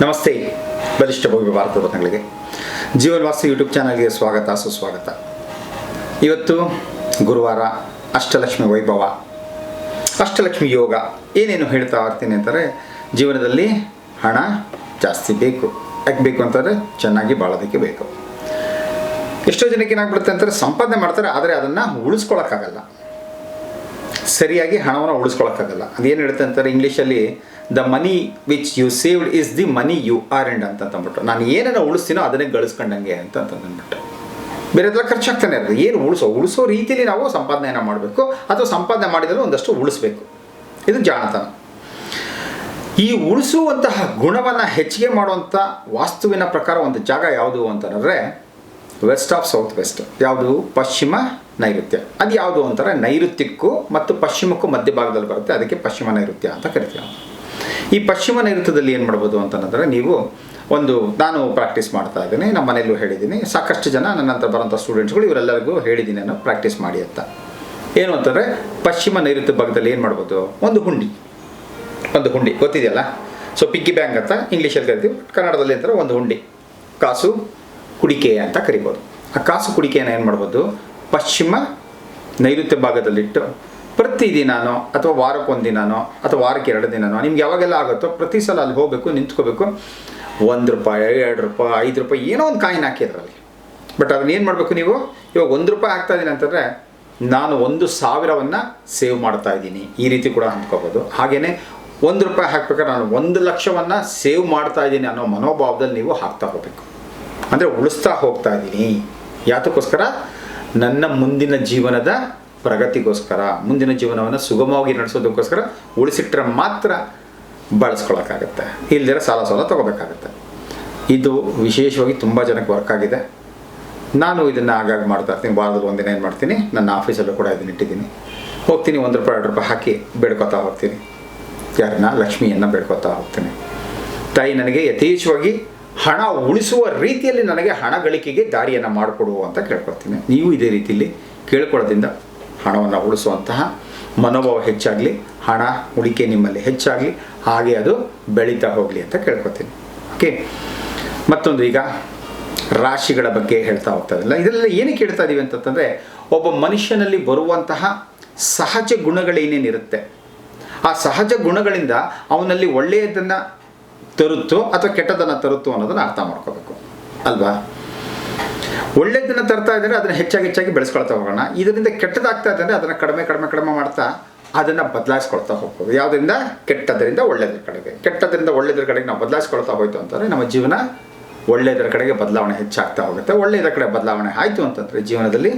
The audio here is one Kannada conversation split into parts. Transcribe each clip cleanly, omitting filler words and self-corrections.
ನಮಸ್ತೆ ಬಲಿಷ್ಠ ಭವ್ಯ ಭಾರತದ ಬಂಧುಗಳಿಗೆ ಜೀವನ್ ವಾಸ್ತು ಯೂಟ್ಯೂಬ್ ಚಾನಲ್ಗೆ ಸ್ವಾಗತ ಸುಸ್ವಾಗತ. ಇವತ್ತು ಗುರುವಾರ, ಅಷ್ಟಲಕ್ಷ್ಮಿ ವೈಭವ, ಅಷ್ಟಲಕ್ಷ್ಮಿ ಯೋಗ ಏನೇನು ಹೇಳ್ತಾ ಇರ್ತೀನಿ ಅಂತಾರೆ. ಜೀವನದಲ್ಲಿ ಹಣ ಜಾಸ್ತಿ ಬೇಕು. ಯಾಕೆ ಬೇಕು ಅಂತಂದರೆ ಚೆನ್ನಾಗಿ ಬಾಳೋದಕ್ಕೆ ಬೇಕು. ಎಷ್ಟೋ ಜನಕ್ಕೆ ಏನಾಗ್ಬಿಡುತ್ತೆ ಅಂತಾರೆ, ಸಂಪಾದನೆ ಮಾಡ್ತಾರೆ ಆದರೆ ಅದನ್ನು ಉಳಿಸ್ಕೊಳ್ಳೋಕ್ಕಾಗಲ್ಲ, ಸರಿಯಾಗಿ ಹಣವನ್ನು ಉಳಿಸ್ಕೊಳ್ಳೋಕ್ಕಾಗಲ್ಲ. ಅದೇನು ಹೇಳುತ್ತೆ ಅಂತಾರೆ ಇಂಗ್ಲೀಷಲ್ಲಿ, the money which you saved is the money you earned ಅಂತಂದ್ಬಿಟ್ಟು, ನಾನು ಏನನ್ನ ಉಳಿಸ್ತೀನೋ ಅದನ್ನೇ ಗಳಿಸ್ಕೊಂಡಂಗೆ ಅಂತಂದ್ಬಿಟ್ಟು. ಬೇರೆ ಹತ್ರ ಖರ್ಚಾಗ್ತಾನೆ ಇರೋದು. ಏನು ಉಳಿಸೋ ರೀತಿಯಲ್ಲಿ ನಾವು ಸಂಪಾದನೆಯನ್ನು ಮಾಡಬೇಕು, ಅಥವಾ ಸಂಪಾದನೆ ಮಾಡಿದರೂ ಒಂದಷ್ಟು ಉಳಿಸ್ಬೇಕು. ಇದು ಜಾಣತನ. ಈ ಉಳಿಸುವಂತಹ ಗುಣವನ್ನು ಹೆಚ್ಚಿಗೆ ಮಾಡುವಂಥ ವಾಸ್ತುವಿನ ಪ್ರಕಾರ ಒಂದು ಜಾಗ ಯಾವುದು ಅಂತಂದರೆ ವೆಸ್ಟ್ ಆಫ್ ಸೌತ್ ವೆಸ್ಟ್. ಯಾವುದು? ಪಶ್ಚಿಮ ನೈಋತ್ಯ. ಅದು ಯಾವುದು ಅಂತಾರೆ, ನೈಋತ್ಯಕ್ಕೂ ಮತ್ತು ಪಶ್ಚಿಮಕ್ಕೂ ಮಧ್ಯಭಾಗದಲ್ಲಿ ಬರುತ್ತೆ, ಅದಕ್ಕೆ ಪಶ್ಚಿಮ ನೈಋತ್ಯ ಅಂತ ಕರಿತೀವಿ. ಈ ಪಶ್ಚಿಮ ನೈಋತ್ಯದಲ್ಲಿ ಏನು ಮಾಡ್ಬೋದು ಅಂತಂದರೆ, ನೀವು ನಾನು ಪ್ರಾಕ್ಟೀಸ್ ಮಾಡ್ತಾ ಇದ್ದೀನಿ, ನಮ್ಮ ಮನೆಯಲ್ಲೂ ಹೇಳಿದ್ದೀನಿ, ಸಾಕಷ್ಟು ಜನ ನನ್ನ ಹತ್ರ ಬರೋಂಥ ಸ್ಟೂಡೆಂಟ್ಸ್ಗಳು ಇವರೆಲ್ಲರಿಗೂ ಹೇಳಿದ್ದೀನಿ ನಾನು ಪ್ರಾಕ್ಟೀಸ್ ಮಾಡಿ ಅಂತ. ಏನು ಅಂತಂದರೆ, ಪಶ್ಚಿಮ ನೈಋತ್ಯ ಭಾಗದಲ್ಲಿ ಏನು ಮಾಡ್ಬೋದು, ಒಂದು ಹುಂಡಿ ಗೊತ್ತಿದೆಯಲ್ಲ. ಸೊ ಪಿಗ್ಗಿ ಬ್ಯಾಂಕ್ ಅಂತ ಇಂಗ್ಲೀಷಲ್ಲಿ ಕರಿತೀವಿ, ಕನ್ನಡದಲ್ಲಿ ಅಂತಾರೆ ಒಂದು ಹುಂಡಿ, ಕಾಸು ಕುಡಿಕೆ ಅಂತ ಕರಿಬೋದು. ಆ ಕಾಸು ಕುಡಿಕೆಯನ್ನು ಏನು ಮಾಡ್ಬೋದು, ಪಶ್ಚಿಮ ನೈಋತ್ಯ ಭಾಗದಲ್ಲಿಟ್ಟು ಪ್ರತಿದಿನನೋ ಅಥವಾ ವಾರಕ್ಕೊಂದು ದಿನನೋ ಅಥವಾ ವಾರಕ್ಕೆ 2 ದಿನನೋ ನಿಮ್ಗೆ ಯಾವಾಗೆಲ್ಲ ಆಗುತ್ತೋ ಪ್ರತಿ ಸಲ ಅಲ್ಲಿ ಹೋಗಬೇಕು, ನಿಂತ್ಕೋಬೇಕು. ₹1, ₹2, ₹5 ಏನೋ ಒಂದು ಕಾಯಿನ್ ಹಾಕಿದ್ರಲ್ಲಿ. ಬಟ್ ಅದನ್ನ ಏನು ಮಾಡಬೇಕು ನೀವು, ಇವಾಗ ₹1 ಹಾಕ್ತಾ ಇದ್ದೀನಿ ಅಂತಂದರೆ ನಾನು 1,000ವನ್ನು ಸೇವ್ ಮಾಡ್ತಾ ಇದ್ದೀನಿ, ಈ ರೀತಿ ಕೂಡ ಅಂದ್ಕೋಬೋದು. ಹಾಗೆಯೇ ₹1 ಹಾಕ್ಬೇಕಾದ್ರೆ ನಾನು 1,00,000ವನ್ನು ಸೇವ್ ಮಾಡ್ತಾ ಇದ್ದೀನಿ ಅನ್ನೋ ಮನೋಭಾವದಲ್ಲಿ ನೀವು ಹಾಕ್ತಾ ಹೋಗಬೇಕು. ಅಂದರೆ ಉಳಿಸ್ತಾ ಹೋಗ್ತಾ ಇದ್ದೀನಿ. ಯಾತಕ್ಕೋಸ್ಕರ? ನನ್ನ ಮುಂದಿನ ಜೀವನದ ಪ್ರಗತಿಗೋಸ್ಕರ, ಮುಂದಿನ ಜೀವನವನ್ನು ಸುಗಮವಾಗಿ ನಡೆಸೋದಕ್ಕೋಸ್ಕರ ಉಳಿಸಿಟ್ರೆ ಮಾತ್ರ ಬಳಸ್ಕೊಳಕ್ಕಾಗತ್ತೆ, ಇಲ್ದಿರ ಸಾಲ ತೊಗೋಬೇಕಾಗತ್ತೆ. ಇದು ವಿಶೇಷವಾಗಿ ತುಂಬ ಜನಕ್ಕೆ ವರ್ಕ್ ಆಗಿದೆ. ನಾನು ಇದನ್ನು ಆಗಾಗ ಮಾಡ್ತಾ ಇರ್ತೀನಿ. ವಾರದಲ್ಲಿ ಒಂದಿನ ಏನು ಮಾಡ್ತೀನಿ, ನನ್ನ ಆಫೀಸಲ್ಲೂ ಕೂಡ ಇದನ್ನು ಇಟ್ಟಿದ್ದೀನಿ. ಹೋಗ್ತೀನಿ, ₹1, ₹2 ಹಾಕಿ ಬೇಡ್ಕೊತಾ ಹೋಗ್ತೀನಿ. ಯಾರನ್ನ? ಲಕ್ಷ್ಮಿಯನ್ನು ಬೇಡ್ಕೊತಾ ಹೋಗ್ತೀನಿ. ತಾಯಿ, ನನಗೆ ಯಥೇಚ್ಛವಾಗಿ ಹಣ ಉಳಿಸುವ ರೀತಿಯಲ್ಲಿ ನನಗೆ ಹಣ ಗಳಿಕೆಗೆ ದಾರಿಯನ್ನು ಮಾಡಿಕೊಡು ಅಂತ ಕೇಳ್ಕೊಳ್ತೀನಿ. ನೀವು ಇದೇ ರೀತಿಯಲ್ಲಿ ಕೇಳ್ಕೊಳ್ಳೋದ್ರಿಂದ ಹಣವನ್ನು ಉಳಿಸುವಂತಹ ಮನೋಭಾವ ಹೆಚ್ಚಾಗಲಿ, ಹಣ ಉಳಿಕೆ ನಿಮ್ಮಲ್ಲಿ ಹೆಚ್ಚಾಗಲಿ, ಹಾಗೆ ಅದು ಬೆಳೀತಾ ಹೋಗಲಿ ಅಂತ ಕೇಳ್ಕೊತೀನಿ. ಓಕೆ, ಮತ್ತೊಂದು ಈಗ ರಾಶಿಗಳ ಬಗ್ಗೆ ಹೇಳ್ತಾ ಹೋಗ್ತಾ ಇದ್ದಿಲ್ಲ. ಇದೆಲ್ಲ ಏನಕ್ಕೆ ಹೇಳ್ತಾ ಇದ್ದೀವಿ ಅಂತಂದರೆ, ಒಬ್ಬ ಮನುಷ್ಯನಲ್ಲಿ ಬರುವಂತಹ ಸಹಜ ಗುಣಗಳೇನೇನಿರುತ್ತೆ, ಆ ಸಹಜ ಗುಣಗಳಿಂದ ಅವನಲ್ಲಿ ಒಳ್ಳೆಯದನ್ನು ತರುತ್ತೋ ಅಥವಾ ಕೆಟ್ಟದನ್ನು ತರುತ್ತೋ ಅನ್ನೋದನ್ನು ಅರ್ಥ ಮಾಡ್ಕೋಬೇಕು ಅಲ್ವಾ. ಒಳ್ಳೆಯದನ್ನು ತರ್ತಾ ಇದ್ದರೆ ಅದನ್ನು ಹೆಚ್ಚಾಗಿ ಬೆಳೆಸ್ಕೊಳ್ತಾ ಹೋಗೋಣ. ಇದರಿಂದ ಕೆಟ್ಟದಾಗ್ತಾ ಇದ್ದರೆ ಅದನ್ನು ಕಡಿಮೆ ಮಾಡ್ತಾ ಅದನ್ನು ಬದಲಾಯಿಸ್ಕೊಳ್ತಾ ಹೋಗ್ಬೋದು. ಯಾವುದರಿಂದ? ಕೆಟ್ಟದರಿಂದ ಒಳ್ಳೆಯದ್ರ ಕಡೆಗೆ, ಕೆಟ್ಟದರಿಂದ ಒಳ್ಳೆಯದ್ರ ಕಡೆಗೆ ನಾವು ಬದಲಾಯಿಸ್ಕೊಳ್ತಾ ಹೋಯ್ತು ಅಂತಂದರೆ ನಮ್ಮ ಜೀವನ ಒಳ್ಳೆಯದರ ಕಡೆಗೆ ಬದಲಾವಣೆ ಹೆಚ್ಚಾಗ್ತಾ ಹೋಗುತ್ತೆ. ಒಳ್ಳೆಯದರ ಕಡೆ ಬದಲಾವಣೆ ಆಯಿತು ಅಂತಂದರೆ ಜೀವನದಲ್ಲಿ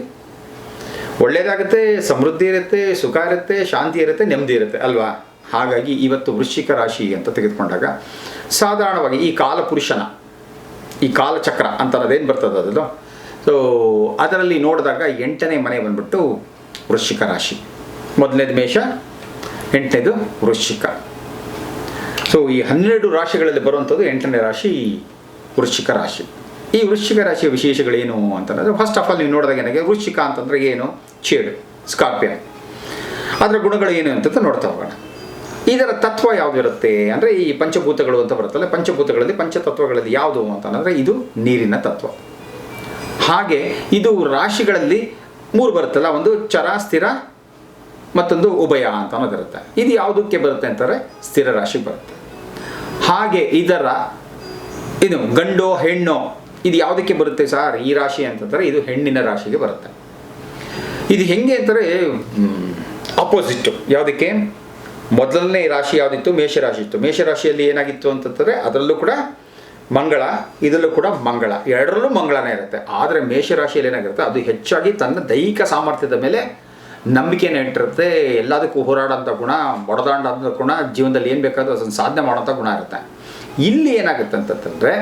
ಒಳ್ಳೆಯದಾಗುತ್ತೆ, ಸಮೃದ್ಧಿ ಇರುತ್ತೆ, ಸುಖ ಇರುತ್ತೆ, ಶಾಂತಿ ಇರುತ್ತೆ, ನೆಮ್ಮದಿ ಇರುತ್ತೆ ಅಲ್ವಾ. ಹಾಗಾಗಿ ಇವತ್ತು ವೃಶ್ಚಿಕ ರಾಶಿ ಅಂತ ತೆಗೆದುಕೊಂಡಾಗ ಸಾಧಾರಣವಾಗಿ ಈ ಕಾಲಪುರುಷನ ಈ ಕಾಲಚಕ್ರ ಅಂತ ಅನ್ನೋದೇನು ಬರ್ತದೆ ಅದನ್ನು, ಸೊ ಅದರಲ್ಲಿ ನೋಡಿದಾಗ 8ನೇ ಮನೆ ಬಂದ್ಬಿಟ್ಟು ವೃಶ್ಚಿಕ ರಾಶಿ. 1ನೇದು ಮೇಷ, 8ನೇದು ವೃಶ್ಚಿಕ. ಸೊ ಈ 12 ರಾಶಿಗಳಲ್ಲಿ ಬರುವಂಥದ್ದು 8ನೇ ರಾಶಿ ವೃಶ್ಚಿಕ ರಾಶಿ. ಈ ವೃಶ್ಚಿಕ ರಾಶಿಯ ವಿಶೇಷಗಳೇನು ಅಂತಂದರೆ, ಫಸ್ಟ್ ಆಫ್ ಆಲ್ ನೀವು ನೋಡಿದಾಗ ನನಗೆ ವೃಶ್ಚಿಕ ಅಂತಂದರೆ ಏನು, ಚೇಡು, ಸ್ಕಾರ್ಪಿಯನ್. ಅದರ ಗುಣಗಳು ಏನು ಅಂತ ನೋಡ್ತಾ ಹೋಗೋಣ. ಇದರ ತತ್ವ ಯಾವುದು ಇರುತ್ತೆ ಅಂದರೆ, ಈ ಪಂಚಭೂತಗಳು ಅಂತ ಬರುತ್ತಲ್ಲ, ಪಂಚಭೂತಗಳಲ್ಲಿ ಪಂಚತತ್ವಗಳಲ್ಲಿ ಯಾವುದು ಅಂತಂದರೆ ಇದು ನೀರಿನ ತತ್ವ. ಹಾಗೆ ಇದು ರಾಶಿಗಳಲ್ಲಿ 3 ಬರುತ್ತಲ್ಲ, ಒಂದು ಚರ, ಸ್ಥಿರ, ಮತ್ತೊಂದು ಉಭಯ ಅಂತ ಅನ್ನೋದಿರುತ್ತೆ. ಇದು ಯಾವುದಕ್ಕೆ ಬರುತ್ತೆ ಅಂತಾರೆ, ಸ್ಥಿರ ರಾಶಿ ಬರುತ್ತೆ. ಹಾಗೆ ಇದು ಗಂಡೋ ಹೆಣ್ಣೋ ಇದು ಯಾವುದಕ್ಕೆ ಬರುತ್ತೆ ಸರ್ ಈ ರಾಶಿ ಅಂತಂದರೆ, ಇದು ಹೆಣ್ಣಿನ ರಾಶಿಗೆ ಬರುತ್ತೆ. ಇದು ಹೆಂಗೆ ಅಂತಾರೆ, ಆಪೋಸಿಟ್ಟು. ಯಾವುದಕ್ಕೆ? ಮೊದಲನೇ ರಾಶಿ ಯಾವುದಿತ್ತು? ಮೇಷರಾಶಿ ಇತ್ತು. ಮೇಷರಾಶಿಯಲ್ಲಿ ಏನಾಗಿತ್ತು ಅಂತಂದರೆ ಅದರಲ್ಲೂ ಕೂಡ ಮಂಗಳ, ಇದರಲ್ಲೂ ಕೂಡ ಮಂಗಳ, ಎರಡರಲ್ಲೂ ಮಂಗಳನೇ ಇರುತ್ತೆ. ಆದರೆ ಮೇಷರಾಶಿಯಲ್ಲಿ ಏನಾಗಿರುತ್ತೆ, ಅದು ಹೆಚ್ಚಾಗಿ ತನ್ನ ದೈಹಿಕ ಸಾಮರ್ಥ್ಯದ ಮೇಲೆ ನಂಬಿಕೆನ ಇಟ್ಟಿರುತ್ತೆ. ಎಲ್ಲದಕ್ಕೂ ಹೋರಾಡೋಂಥ ಗುಣ, ಬಡದಾಡೋಂಥ ಗುಣ, ಜೀವನದಲ್ಲಿ ಏನು ಬೇಕಾದರೂ ಅದನ್ನು ಸಾಧನೆ ಮಾಡೋಂಥ ಗುಣ ಇರುತ್ತೆ. ಇಲ್ಲಿ ಏನಾಗುತ್ತೆ ಅಂತಂದರೆ,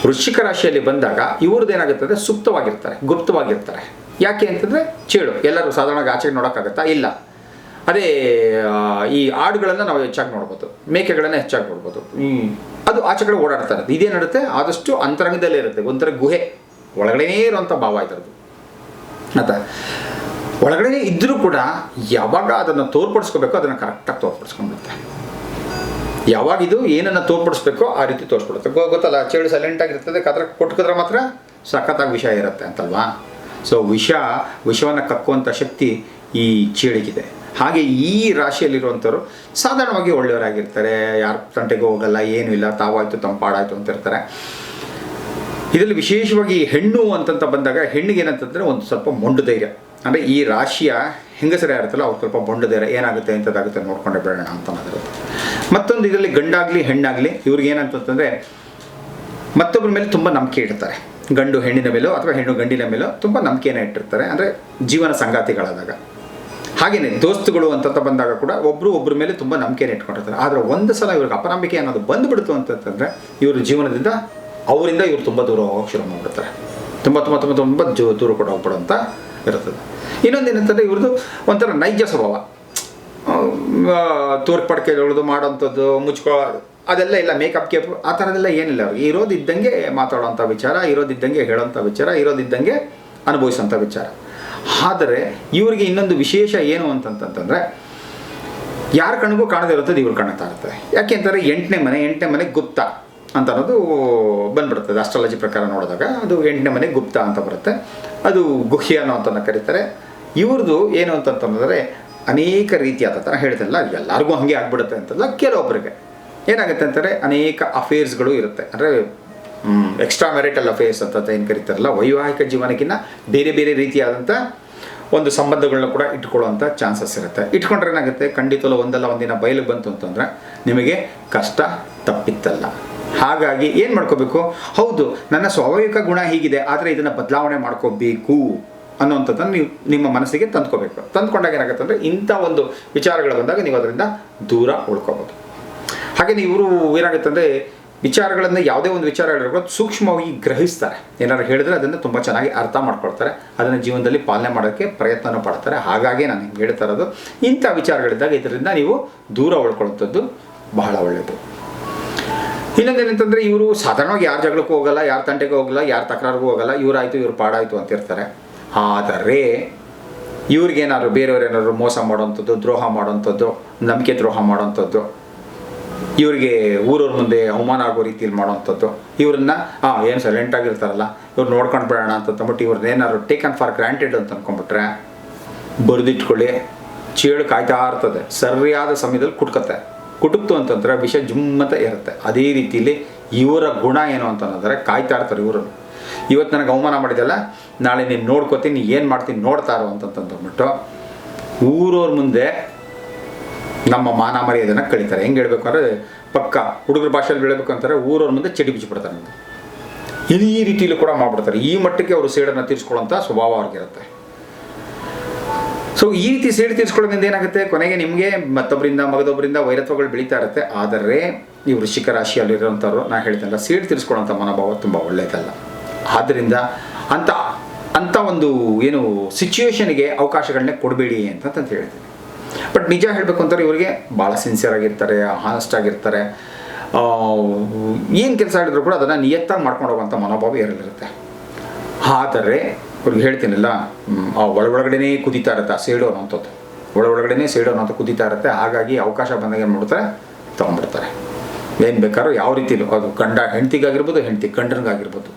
ವೃಶ್ಚಿಕ ರಾಶಿಯಲ್ಲಿ ಬಂದಾಗ ಇವ್ರದ್ದು ಏನಾಗುತ್ತೆ ಅಂದರೆ ಸುಪ್ತವಾಗಿರ್ತಾರೆ, ಗುಪ್ತವಾಗಿರ್ತಾರೆ. ಯಾಕೆ ಅಂತಂದರೆ ಚೇಳು, ಎಲ್ಲರೂ ಸಾಧಾರಣವಾಗಿ ಆಚೆಗೆ ನೋಡೋಕ್ಕಾಗತ್ತಾ? ಇಲ್ಲ. ಅದೇ ಈ ಆಡುಗಳನ್ನು ನಾವು ಹೆಚ್ಚಾಗಿ ನೋಡ್ಬೋದು, ಮೇಕೆಗಳನ್ನು ಹೆಚ್ಚಾಗಿ ನೋಡ್ಬೋದು. ಅದು ಆಚೆ ಕಡೆ ಓಡಾಡ್ತಾ ಇರುತ್ತೆ. ಇದೇನಿರುತ್ತೆ, ಆದಷ್ಟು ಅಂತರಂಗದಲ್ಲೇ ಇರುತ್ತೆ, ಒಂಥರ ಗುಹೆ ಒಳಗಡೆನೇ ಇರುವಂಥ ಭಾವ ಇದ್ರದ್ದು. ಆಯ್ತಾ, ಒಳಗಡೆ ಇದ್ದರೂ ಕೂಡ ಯಾವಾಗ ಅದನ್ನು ತೋರ್ಪಡಿಸ್ಕೋಬೇಕು ಅದನ್ನು ಕರೆಕ್ಟಾಗಿ ತೋರ್ಪಡಿಸ್ಕೊಂಡ್ಬಿಡುತ್ತೆ. ಯಾವಾಗ ಇದು ಏನನ್ನು ತೋರ್ಪಡಿಸ್ಬೇಕೋ ಆ ರೀತಿ ತೋರಿಸ್ಬಿಡುತ್ತೆ. ಗೊತ್ತಲ್ಲ, ಚೇಳು ಸೈಲೆಂಟಾಗಿರ್ತದೆ, ಕೊಟ್ಕಿದ್ರೆ ಮಾತ್ರ ಸಖತ್ತಾಗಿ ವಿಷ ಇರುತ್ತೆ ಅಂತಲ್ವಾ. ಸೊ ವಿಷವನ್ನು ಕಕ್ಕುವಂಥ ಶಕ್ತಿ ಈ ಚೇಳಿಗಿದೆ. ಹಾಗೆ ಈ ರಾಶಿಯಲ್ಲಿರುವಂಥವ್ರು ಸಾಧಾರಣವಾಗಿ ಒಳ್ಳೆಯವರಾಗಿರ್ತಾರೆ, ಯಾರ ತಂಟೆಗೂ ಹೋಗಲ್ಲ, ಏನೂ ಇಲ್ಲ, ತಾವಾಯಿತು ತಮ್ಮ ಪಾಡಾಯಿತು ಅಂತ ಇರ್ತಾರೆ. ಇದರಲ್ಲಿ ವಿಶೇಷವಾಗಿ ಹೆಣ್ಣು ಅಂತಂತ ಬಂದಾಗ ಹೆಣ್ಣಿಗೆ ಏನಂತಂದರೆ ಒಂದು ಸ್ವಲ್ಪ ಮೊಂಡು ಧೈರ್ಯ. ಅಂದರೆ ಈ ರಾಶಿಯ ಹೆಂಗಸರೇ ಇರುತ್ತಲ್ಲ ಅವ್ರು ಸ್ವಲ್ಪ ಮೊಂಡು ಧೈರ್ಯ, ಏನಾಗುತ್ತೆ ಎಂಥದ್ದಾಗುತ್ತೆ ನೋಡ್ಕೊಂಡೆ ಬೇಡೋಣ ಅಂತ ಅನ್ನೋದಿರುತ್ತೆ. ಮತ್ತೊಂದು ಇದರಲ್ಲಿ ಗಂಡಾಗಲಿ ಹೆಣ್ಣಾಗಲಿ ಇವ್ರಿಗೆ ಏನಂತಂದರೆ ಮತ್ತೊಬ್ಬರ ಮೇಲೆ ತುಂಬ ನಂಬಿಕೆ ಇಡ್ತಾರೆ. ಗಂಡು ಹೆಣ್ಣಿನ ಮೇಲೋ ಅಥವಾ ಹೆಣ್ಣು ಗಂಡಿನ ಮೇಲೋ ತುಂಬ ನಂಬಿಕೆಯನ್ನು ಇಟ್ಟಿರ್ತಾರೆ, ಅಂದರೆ ಜೀವನ ಸಂಗಾತಿಗಳಾದಾಗ. ಹಾಗೆಯೇ ದೋಸ್ತುಗಳು ಅಂತ ಬಂದಾಗ ಕೂಡ ಒಬ್ಬರ ಮೇಲೆ ತುಂಬ ನಂಬಿಕೆಯನ್ನು ಇಟ್ಕೊಂಡಿರ್ತಾರೆ. ಆದರೆ ಒಂದು ಸಲ ಇವ್ರಿಗೆ ಅಪನಂಬಿಕೆ ಅನ್ನೋದು ಬಂದುಬಿಡ್ತು ಅಂತಂದರೆ ಇವ್ರ ಜೀವನದಿಂದ ಅವರಿಂದ ಇವರು ತುಂಬ ದೂರ ಹೋಗೋಕ್ಕೆ ಶುರು ಮಾಡಿಬಿಡ್ತಾರೆ. ತುಂಬ ದೂರ ಕೂಡ ಹೋಗ್ಬಿಡು ಅಂತ ಇರ್ತದೆ. ಇನ್ನೊಂದೇನಂತಂದರೆ ಇವ್ರದ್ದು ಒಂಥರ ನೈಜ ಸ್ವಭಾವ, ತೋರ್ಪಡಿಕೆ ಹೇಳೋದು, ಮಾಡೋವಂಥದ್ದು, ಅದೆಲ್ಲ ಇಲ್ಲ, ಮೇಕಪ್ ಕೇಪ್ ಆ ಥರದ್ದೆಲ್ಲ ಏನಿಲ್ಲ. ಅವ್ರಿಗೆ ಇರೋದಿದ್ದಂಗೆ ಮಾತಾಡೋವಂಥ ವಿಚಾರ, ಇರೋದಿದ್ದಂಗೆ ಹೇಳೋವಂಥ ವಿಚಾರ, ಇರೋದಿದ್ದಂಗೆ ಅನುಭವಿಸೋಂಥ ವಿಚಾರ. ಆದರೆ ಇವ್ರಿಗೆ ಇನ್ನೊಂದು ವಿಶೇಷ ಏನು ಅಂತಂತಂದರೆ ಯಾರ ಕಣ್ಣಿಗೂ ಕಾಣದೇ ಇರುತ್ತದೆ ಇವ್ರು ಕಾಣ್ತಾ ಇರ್ತದೆ. ಯಾಕೆ ಅಂತಂದರೆ ಎಂಟನೇ ಮನೆ ಗುಪ್ತ ಅಂತ ಅನ್ನೋದು ಬಂದ್ಬಿಡ್ತದೆ. ಅಸ್ಟ್ರಾಲಜಿ ಪ್ರಕಾರ ನೋಡಿದಾಗ ಅದು 8ನೇ ಮನೆ ಗುಪ್ತ ಅಂತ ಬರುತ್ತೆ. ಅದು ಗುಹ್ಯ ಅನ್ನೋ ಅಂತ ಕರೀತಾರೆ. ಇವ್ರದ್ದು ಏನು ಅಂತಂತಂದರೆ ಅನೇಕ ರೀತಿಯಾದ ಥರ ಹೇಳ್ತಿಲ್ಲ, ಎಲ್ಲರಿಗೂ ಹಾಗೆ ಆಗ್ಬಿಡುತ್ತೆ ಅಂತಲ್ಲ, ಕೆಲವೊಬ್ಬರಿಗೆ ಏನಾಗುತ್ತೆ ಅಂತಾರೆ ಅನೇಕ ಅಫೇರ್ಸ್ಗಳು ಇರುತ್ತೆ. ಅಂದರೆ ಎಕ್ಸ್ಟ್ರಾ ಮ್ಯಾರಿಟಲ್ ಅಫೇರ್ಸ್ ಅಂತ ಏನು ಕರೀತಾರಲ್ಲ, ವೈವಾಹಿಕ ಜೀವನಕ್ಕಿಂತ ಬೇರೆ ಬೇರೆ ರೀತಿಯಾದಂಥ ಒಂದು ಸಂಬಂಧಗಳನ್ನ ಕೂಡ ಇಟ್ಕೊಳ್ಳುವಂಥ ಚಾನ್ಸಸ್ ಇರುತ್ತೆ. ಇಟ್ಕೊಂಡ್ರೆ ಏನಾಗುತ್ತೆ, ಖಂಡಿತವೂ ಒಂದಲ್ಲ ಒಂದಿನ ಬಯಲಿಗೆ ಬಂತು ಅಂತಂದರೆ ನಿಮಗೆ ಕಷ್ಟ ತಪ್ಪಿತ್ತಲ್ಲ. ಹಾಗಾಗಿ ಏನು ಮಾಡ್ಕೋಬೇಕು, ಹೌದು ನನ್ನ ಸ್ವಾಭಾವಿಕ ಗುಣ ಹೀಗಿದೆ, ಆದರೆ ಇದನ್ನು ಬದಲಾವಣೆ ಮಾಡ್ಕೋಬೇಕು ಅನ್ನೋವಂಥದ್ದನ್ನು ನೀವು ನಿಮ್ಮ ಮನಸ್ಸಿಗೆ ತಂದ್ಕೊಂಡಾಗ ಏನಾಗುತ್ತೆ ಅಂದರೆ ಇಂಥ ಒಂದು ವಿಚಾರಗಳು ಬಂದಾಗ ನೀವು ಅದರಿಂದ ದೂರ ಉಳ್ಕೋಬೋದು. ಹಾಗೆಯೇ ಇವರು ಏನಾಗುತ್ತೆ ಅಂದರೆ ವಿಚಾರಗಳನ್ನು ಯಾವುದೇ ಒಂದು ವಿಚಾರ ಹೇಳಿದ್ರು ಸೂಕ್ಷ್ಮವಾಗಿ ಗ್ರಹಿಸ್ತಾರೆ. ಏನಾದ್ರು ಹೇಳಿದ್ರೆ ಅದನ್ನು ತುಂಬ ಚೆನ್ನಾಗಿ ಅರ್ಥ ಮಾಡ್ಕೊಳ್ತಾರೆ, ಅದನ್ನು ಜೀವನದಲ್ಲಿ ಪಾಲನೆ ಮಾಡೋಕ್ಕೆ ಪ್ರಯತ್ನ ಪಡ್ತಾರೆ. ಹಾಗಾಗಿ ನಾನು ಹಿಂಗೆ ಹೇಳ್ತಾ ಇರೋದು, ಇಂಥ ವಿಚಾರಗಳಿದ್ದಾಗ ಇದರಿಂದ ನೀವು ದೂರ ಉಳ್ಕೊಳ್ಳುವಂಥದ್ದು ಬಹಳ ಒಳ್ಳೆಯದು. ಇನ್ನೊಂದೇನಂತಂದರೆ ಇವರು ಸಾಧಾರಣವಾಗಿ ಯಾರ ಜಗಳಕ್ಕೂ ಹೋಗಲ್ಲ, ಯಾರ ತಂಟೆಗೂ ಹೋಗಲ್ಲ, ಯಾರ ತಕರಾರಿಗೂ ಹೋಗಲ್ಲ, ಇವರಾಯಿತು ಇವ್ರು ಪಾಡಾಯಿತು ಅಂತಿರ್ತಾರೆ. ಆದರೆ ಇವ್ರಿಗೇನಾದ್ರು ಬೇರೆಯವ್ರೇನಾದ್ರು ಮೋಸ ಮಾಡೋವಂಥದ್ದು, ದ್ರೋಹ ಮಾಡೋವಂಥದ್ದು, ನಂಬಿಕೆ ದ್ರೋಹ ಮಾಡೋವಂಥದ್ದು, ಇವರಿಗೆ ಊರವ್ರ ಮುಂದೆ ಅವಮಾನ ಆಗೋ ರೀತಿಯಲ್ಲಿ ಮಾಡೋವಂಥದ್ದು, ಇವ್ರನ್ನ ಏನು ಸೈಲೆಂಟಾಗಿರ್ತಾರಲ್ಲ ಇವ್ರು ನೋಡ್ಕೊಂಡು ಬಿಡೋಣ ಅಂತಂದ್ಬಿಟ್ಟು ಇವ್ರನ್ನೇನಾದ್ರು ಟೇಕನ್ ಫಾರ್ ಗ್ರಾಂಟೆಡ್ ಅಂತ ಅಂದ್ಕೊಂಡ್ಬಿಟ್ರೆ ಬರೆದಿಟ್ಕೊಳ್ಳಿ, ಚೇಳು ಕಾಯ್ತಾ ಇರ್ತದೆ, ಸರಿಯಾದ ಸಮಯದಲ್ಲಿ ಕುಟುಕ್ತು ಅಂತಂದರೆ ವಿಷ ಜುಮ್ಮಂತ ಇರುತ್ತೆ. ಅದೇ ರೀತಿಯಲ್ಲಿ ಇವರ ಗುಣ ಏನು ಅಂತಂದರೆ ಕಾಯ್ತಾ ಇರ್ತಾರೆ ಇವರು. ಇವತ್ತು ನನಗೆ ಅವಮಾನ ಮಾಡಿದೆಲ್ಲ, ನಾಳೆ ನೀನು ನೋಡ್ಕೋತೀನಿ, ಏನು ಮಾಡ್ತೀನಿ ನೋಡ್ತಾರೋ ಅಂತಂದ್ಬಿಟ್ಟು ಊರವ್ರ ಮುಂದೆ ನಮ್ಮ ಮಾನ ಮರ್ಯಾದೆನ ಕಳೀತಾರೆ. ಹೆಂಗೆ ಹೇಳ್ಬೇಕು ಅಂದರೆ ಪಕ್ಕ ಹುಡುಗರ ಭಾಷೆಯಲ್ಲಿ ಹೇಳಬೇಕು ಅಂತಾರೆ, ಊರವ್ರ ಮುಂದೆ ಚಡಿ ಬಿಚ್ಚಿಬಿಡ್ತಾರೆ. ಈ ರೀತಿಯಲ್ಲಿ ಕೂಡ ಮಾಡಿಬಿಡ್ತಾರೆ. ಈ ಮಟ್ಟಕ್ಕೆ ಅವರು ಸೇಡನ್ನು ತೀರಿಸ್ಕೊಳ್ಳೋಂಥ ಸ್ವಭಾವ ಅವ್ರಿಗಿರುತ್ತೆ. ಸೊ ಈ ರೀತಿ ಸೇಡು ತೀರಿಸ್ಕೊಳ್ಳೋದ್ರಿಂದ ಏನಾಗುತ್ತೆ, ಕೊನೆಗೆ ನಿಮಗೆ ಮಗದೊಬ್ಬರಿಂದ ವೈರತ್ವಗಳು ಬೆಳೀತಾ ಇರುತ್ತೆ. ಆದರೆ ಈ ವೃಶ್ಚಿಕ ರಾಶಿಯಲ್ಲಿರೋಂಥವ್ರು ನಾನು ಹೇಳ್ತೇನಲ್ಲ, ಸೇಡು ತೀರಿಸ್ಕೊಳ್ಳೋಂಥ ಮನೋಭಾವ ತುಂಬ ಒಳ್ಳೆಯದಲ್ಲ. ಆದ್ದರಿಂದ ಅಂಥ ಒಂದು ಏನು ಸಿಚುವೇಶನ್ಗೆ ಅವಕಾಶಗಳನ್ನೇ ಕೊಡಬೇಡಿ ಅಂತ ಹೇಳ್ತೀನಿ. ಬಟ್ ನಿಜ ಹೇಳಬೇಕು ಅಂತಾರೆ ಇವರಿಗೆ ಭಾಳ ಸಿನ್ಸಿಯರ್ ಆಗಿರ್ತಾರೆ, ಹಾನೆಸ್ಟ್ ಆಗಿರ್ತಾರೆ. ಏನು ಕೆಲಸ ಹೇಳಿದ್ರು ಕೂಡ ಅದನ್ನು ನಿಯತ್ತಾಗಿ ಮಾಡ್ಕೊಂಡು ಹೋಗುವಂಥ ಮನೋಭಾವ ಇರಲಿರುತ್ತೆ. ಆದರೆ ಅವ್ರಿಗೆ ಹೇಳ್ತೀನಿಲ್ಲ, ಒಳಗಡೆನೇ ಕುದೀತಾ ಇರುತ್ತೆ ಆ ಸೇಡು ಅನ್ನೋಂಥದ್ದು, ಒಳಗಡೆನೇ ಸೇಡು ಅನ್ನೋಂಥ ಕುದೀತಾ ಇರುತ್ತೆ. ಹಾಗಾಗಿ ಅವಕಾಶ ಬಂದಾಗ ಏನು ಮಾಡ್ತಾರೆ, ತೊಗೊಂಡ್ಬಿಡ್ತಾರೆ. ಏನು ಬೇಕಾದ್ರೂ ಯಾವ ರೀತಿಲೂ, ಅದು ಗಂಡ ಹೆಂಡತಿಗಾಗಿರ್ಬೋದು, ಹೆಂಡತಿ ಗಂಡನಿಗಾಗಿರ್ಬೋದು.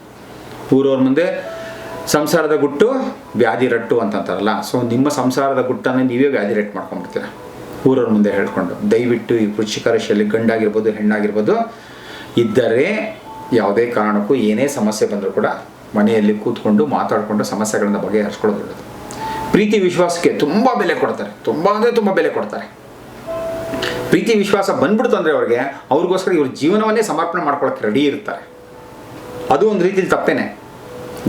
ಊರವ್ರ ಮುಂದೆ ಸಂಸಾರದ ಗುಟ್ಟು ವ್ಯಾಧಿ ರಟ್ಟು ಅಂತಂತಾರಲ್ಲ, ಸೊ ನಿಮ್ಮ ಸಂಸಾರದ ಗುಟ್ಟನ್ನು ನೀವೇ ವ್ಯಾಧಿ ರಟ್ಟು ಮಾಡ್ಕೊಂಡ್ಬಿಡ್ತೀರ ಊರವ್ರ ಮುಂದೆ ಹೇಳ್ಕೊಂಡು. ದಯವಿಟ್ಟು ಈ ವೃಶ್ಚಿಕ ರಾಶಿಯಲ್ಲಿ ಗಂಡಾಗಿರ್ಬೋದು ಹೆಣ್ಣಾಗಿರ್ಬೋದು ಇದ್ದರೆ ಯಾವುದೇ ಕಾರಣಕ್ಕೂ ಏನೇ ಸಮಸ್ಯೆ ಬಂದರೂ ಕೂಡ ಮನೆಯಲ್ಲಿ ಕೂತ್ಕೊಂಡು ಮಾತಾಡಿಕೊಂಡು ಸಮಸ್ಯೆಗಳನ್ನು ಬಗೆಹರಿಸ್ಕೊಳ್ಳೋದು ಒಳ್ಳೆಯದು. ಪ್ರೀತಿ ವಿಶ್ವಾಸಕ್ಕೆ ತುಂಬ ಬೆಲೆ ಕೊಡ್ತಾರೆ, ತುಂಬ ಅಂದರೆ ತುಂಬ ಬೆಲೆ ಕೊಡ್ತಾರೆ. ಪ್ರೀತಿ ವಿಶ್ವಾಸ ಬಂದ್ಬಿಡ್ತು ಅಂದರೆ ಅವ್ರಿಗೋಸ್ಕರ ಇವ್ರ ಜೀವನವನ್ನೇ ಸಮರ್ಪಣೆ ಮಾಡ್ಕೊಳ್ಳೋಕ್ಕೆ ರೆಡಿ ಇರ್ತಾರೆ. ಅದು ಒಂದು ರೀತಿಲಿ ತಪ್ಪೇನೆ.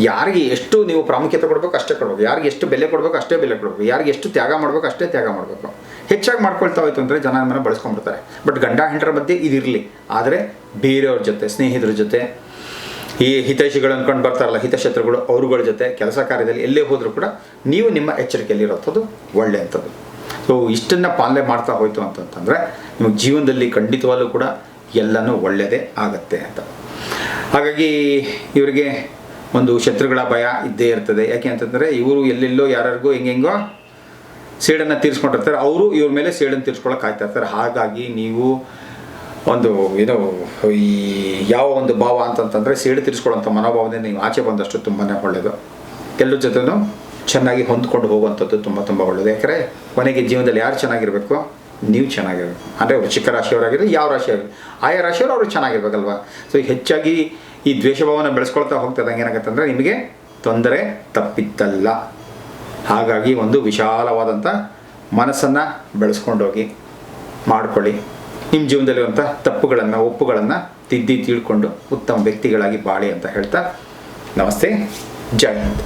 ಯಾರಿಗೆ ಎಷ್ಟು ನೀವು ಪ್ರಾಮುಖ್ಯತೆ ಕೊಡಬೇಕು ಅಷ್ಟೇ ಕೊಡಬೇಕು, ಯಾರಿಗೆ ಎಷ್ಟು ಬೆಲೆ ಕೊಡಬೇಕು ಅಷ್ಟೇ ಬೆಲೆ ಕೊಡಬೇಕು, ಯಾರಿಗೆ ಎಷ್ಟು ತ್ಯಾಗ ಮಾಡಬೇಕು ಅಷ್ಟೇ ತ್ಯಾಗ ಮಾಡಬೇಕು. ಹೆಚ್ಚಾಗಿ ಮಾಡ್ಕೊಳ್ತಾ ಹೋಯ್ತು ಅಂದರೆ ಜನ ಮನೆ ಬಳಸ್ಕೊಂಡ್ಬಿಡ್ತಾರೆ. ಬಟ್ ಗಂಡ ಹೆಂಡರ ಮಧ್ಯೆ ಇದಿರಲಿ, ಆದರೆ ಬೇರೆಯವ್ರ ಜೊತೆ, ಸ್ನೇಹಿತರ ಜೊತೆ, ಈ ಹಿತೈಷಿಗಳು ಅಂದ್ಕೊಂಡು ಬರ್ತಾರಲ್ಲ ಹಿತಶತ್ರುಗಳು, ಅವ್ರುಗಳ ಜೊತೆ ಕೆಲಸ ಕಾರ್ಯದಲ್ಲಿ ಎಲ್ಲೇ ಹೋದರೂ ಕೂಡ ನೀವು ನಿಮ್ಮ ಎಚ್ಚರಿಕೆಯಲ್ಲಿರೋಂಥದ್ದು ಒಳ್ಳೆಯಂಥದ್ದು. ಸೊ ಇಷ್ಟನ್ನು ಪಾಲನೆ ಮಾಡ್ತಾ ಹೋಯ್ತು ಅಂತಂತಂದರೆ ನಿಮಗೆ ಜೀವನದಲ್ಲಿ ಖಂಡಿತವಾಗಲೂ ಕೂಡ ಎಲ್ಲನೂ ಒಳ್ಳೆಯದೇ ಆಗತ್ತೆ ಅಂತ. ಹಾಗಾಗಿ ಇವರಿಗೆ ಒಂದು ಶತ್ರುಗಳ ಭಯ ಇದ್ದೇ ಇರ್ತದೆ. ಯಾಕೆ ಅಂತಂದರೆ ಇವರು ಎಲ್ಲೆಲ್ಲೋ ಯಾರಿಗೋ ಹೆಂಗೆಂಗೋ ಸೇಡನ್ನು ತೀರಿಸ್ಕೊಂಡಿರ್ತಾರೆ, ಅವರು ಇವ್ರ ಮೇಲೆ ಸೇಡನ್ನು ತೀರಿಸ್ಕೊಳ್ಳೋಕೆ ಕಾಯ್ತಾ ಇರ್ತಾರೆ. ಹಾಗಾಗಿ ನೀವು ಒಂದು ಏನೋ ಈ ಯಾವ ಒಂದು ಭಾವ ಅಂತಂತಂದರೆ ಸೇಡು ತೀರಿಸ್ಕೊಳ್ಳೋಂಥ ಮನೋಭಾವದಿಂದ ನೀವು ಆಚೆ ಬಂದಷ್ಟು ತುಂಬಾ ಒಳ್ಳೆಯದು. ಎಲ್ಲರ ಜೊತೆನೂ ಚೆನ್ನಾಗಿ ಹೊಂದ್ಕೊಂಡು ಹೋಗುವಂಥದ್ದು ತುಂಬ ಒಳ್ಳೆಯದು. ಯಾಕಂದರೆ ಕೊನೆಗೆ ಜೀವನದಲ್ಲಿ ಯಾರು ಚೆನ್ನಾಗಿರಬೇಕು, ನೀವು ಚೆನ್ನಾಗಿರಬೇಕು. ಅಂದರೆ ವೃಶ್ಚಿಕ ರಾಶಿಯವರಾಗಿರಲಿ, ಯಾವ ರಾಶಿಯಾಗಿರಲಿ, ಆಯಾ ರಾಶಿಯವರು ಅವರು ಚೆನ್ನಾಗಿರ್ಬೇಕಲ್ವ. ಸೊ ಹೆಚ್ಚಾಗಿ ಈ ದ್ವೇಷಭಾವನ ಬೆಳೆಸ್ಕೊಳ್ತಾ ಹೋಗ್ತದಂಗೆ ಏನಾಗುತ್ತೆ ಅಂದರೆ ನಿಮಗೆ ತೊಂದರೆ ತಪ್ಪಿದ್ದಲ್ಲ. ಹಾಗಾಗಿ ಒಂದು ವಿಶಾಲವಾದಂಥ ಮನಸ್ಸನ್ನು ಬೆಳೆಸ್ಕೊಂಡೋಗಿ ಮಾಡ್ಕೊಳ್ಳಿ. ನಿಮ್ಮ ಜೀವನದಲ್ಲಿರುವಂಥ ತಪ್ಪುಗಳನ್ನು ಒಪ್ಪುಗಳನ್ನು ತಿಳ್ಕೊಂಡು ಉತ್ತಮ ವ್ಯಕ್ತಿಗಳಾಗಿ ಬಾಳಿ ಅಂತ ಹೇಳ್ತಾ ನಮಸ್ತೆ, ಜೈ ಹಿಂದ್.